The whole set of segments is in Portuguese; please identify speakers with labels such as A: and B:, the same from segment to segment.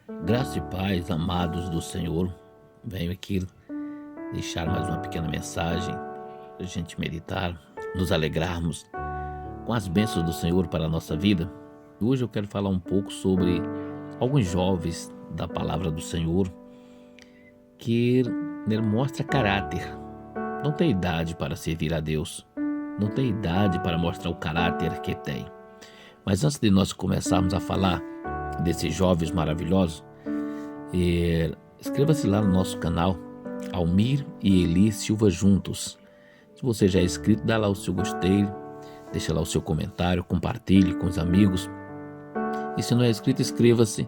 A: Graça e paz, amados do Senhor. Venho aqui deixar mais uma pequena mensagem para a gente meditar, nos alegrarmos com as bênçãos do Senhor para a nossa vida. Hoje eu quero falar um pouco sobre alguns jovens da palavra do Senhor que mostra caráter. Não tem idade para servir a Deus, não tem idade para mostrar o caráter que tem. Mas antes de nós começarmos a falar desses jovens maravilhosos, inscreva-se lá no nosso canal, Almir e Eli Silva Juntos. Se você já é inscrito, dá lá o seu gostei, deixa lá o seu comentário, compartilhe com os amigos. E se não é inscrito, inscreva-se.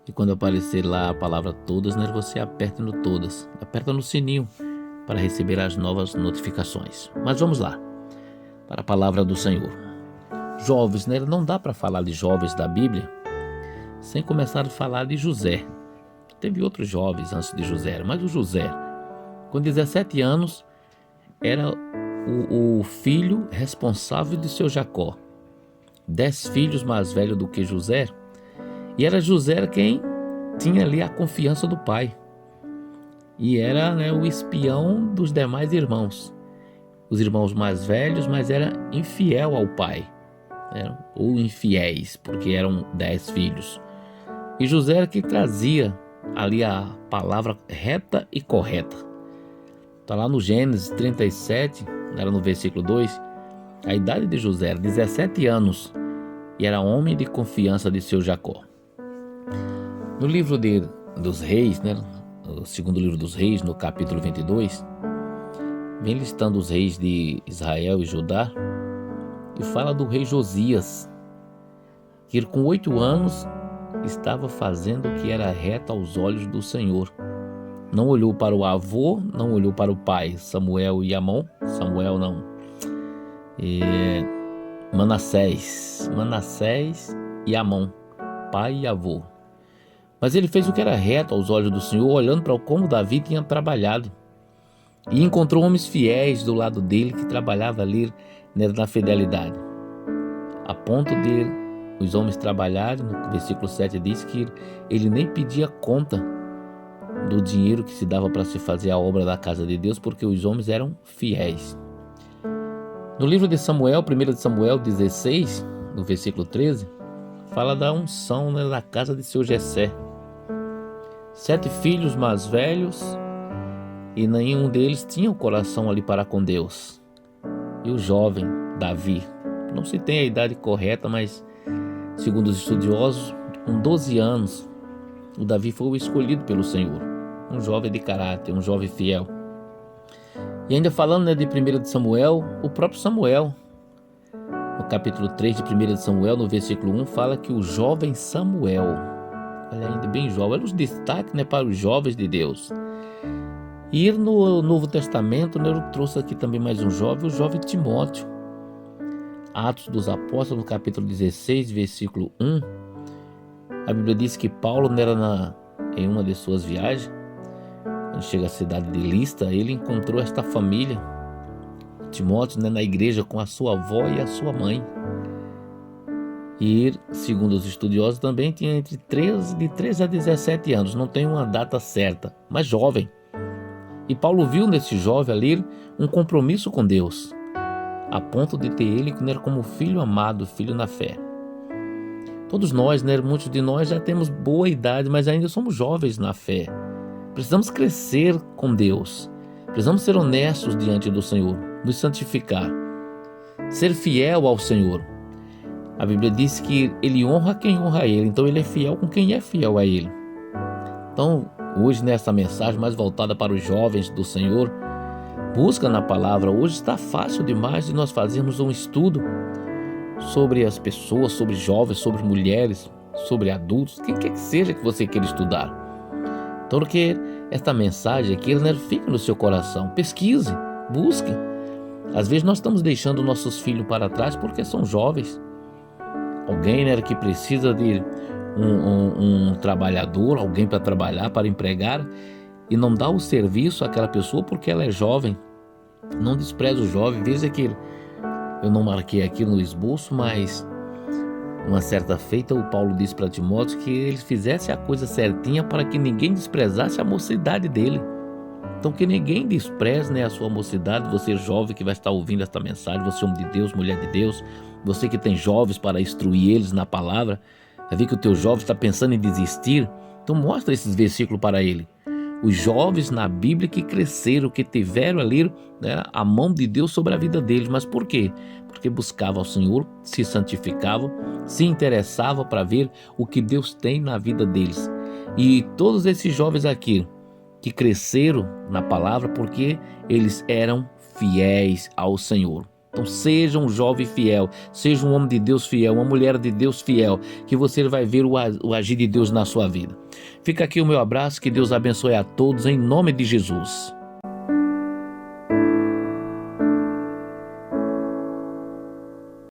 A: E quando aparecer lá a palavra todas, você aperta no todas, aperta no sininho para receber as novas notificações. Mas vamos lá, para a palavra do Senhor. Jovens, não dá para falar de jovens da Bíblia sem começar a falar de José. Teve outros jovens antes de José, mas o José, com 17 anos, era o filho responsável de seu Jacó. 10 filhos mais velho do que José, e era José quem tinha ali a confiança do pai. E era o espião dos demais irmãos. Os irmãos mais velhos, mas era infiel ao pai. Ou infiéis, porque eram 10 filhos. E José era que trazia ali a palavra reta e correta. Está lá no Gênesis 37, era no versículo 2, a idade de José era 17 anos e era homem de confiança de seu Jacó. No livro dos reis, o segundo livro dos reis, no capítulo 22, vem listando os reis de Israel e Judá e fala do rei Josias, que com 8 anos estava fazendo o que era reto aos olhos do Senhor. Não olhou para o avô, não olhou para o pai, Manassés e Amon, pai e avô. Mas ele fez o que era reto aos olhos do Senhor, olhando para como Davi tinha trabalhado. E encontrou homens fiéis do lado dele que trabalhavam ali na fidelidade. A ponto de os homens trabalharem, no versículo 7 diz que ele nem pedia conta do dinheiro que se dava para se fazer a obra da casa de Deus, porque os homens eram fiéis. No livro de Samuel, 1 de Samuel 16, no versículo 13, fala da unção na casa de seu Jessé. 7 filhos mais velhos e nenhum deles tinha o coração ali para com Deus. E o jovem Davi, não se tem a idade correta, mas segundo os estudiosos, com 12 anos, o Davi foi o escolhido pelo Senhor. Um jovem de caráter, um jovem fiel. E ainda falando de 1 de Samuel, o próprio Samuel, no capítulo 3 de 1 de Samuel, no versículo 1, fala que o jovem Samuel, olha, ainda bem jovem, olha os destaques para os jovens de Deus. E no Novo Testamento, eu trouxe aqui também mais um jovem, o jovem Timóteo. Atos dos Apóstolos, no capítulo 16, versículo 1, a Bíblia diz que Paulo, em uma de suas viagens, quando chega à cidade de Listra, ele encontrou esta família, Timóteo, na igreja com a sua avó e a sua mãe. E, segundo os estudiosos, também tinha de 13 a 17 anos, não tem uma data certa, mas jovem. E Paulo viu nesse jovem ali um compromisso com Deus, a ponto de ter ele como filho amado, filho na fé. Todos nós, muitos de nós já temos boa idade, mas ainda somos jovens na fé. Precisamos crescer com Deus. Precisamos ser honestos diante do Senhor, nos santificar, ser fiel ao Senhor. A Bíblia diz que Ele honra quem honra a Ele, então Ele é fiel com quem é fiel a Ele. Então, hoje nessa mensagem mais voltada para os jovens do Senhor, busca na palavra. Hoje está fácil demais de nós fazermos um estudo sobre as pessoas, sobre jovens, sobre mulheres, sobre adultos, quem quer que seja que você queira estudar. Então, que esta mensagem aqui fique no seu coração, pesquise, busque. Às vezes nós estamos deixando nossos filhos para trás porque são jovens. Alguém que precisa de um trabalhador, alguém para trabalhar, para empregar, e não dá o serviço àquela pessoa porque ela é jovem. Não despreze o jovem. Veja que eu não marquei aqui no esboço, mas Uma certa feita, o Paulo disse para Timóteo que ele fizesse a coisa certinha para que ninguém desprezasse a mocidade dele. Então que ninguém despreze, né, a sua mocidade, você jovem que vai estar ouvindo esta mensagem, você homem de Deus, mulher de Deus, você que tem jovens para instruir eles na palavra, vai ver que o teu jovem está pensando em desistir, então mostra esses versículos para ele. Os jovens na Bíblia que cresceram, que tiveram ali, né, a mão de Deus sobre a vida deles, mas por quê? Porque buscavam ao Senhor, se santificavam, se interessavam para ver o que Deus tem na vida deles. E todos esses jovens aqui, que cresceram na palavra porque eles eram fiéis ao Senhor. Então seja um jovem fiel, seja um homem de Deus fiel, uma mulher de Deus fiel, que você vai ver o agir de Deus na sua vida. Fica aqui o meu abraço, que Deus abençoe a todos em nome de Jesus.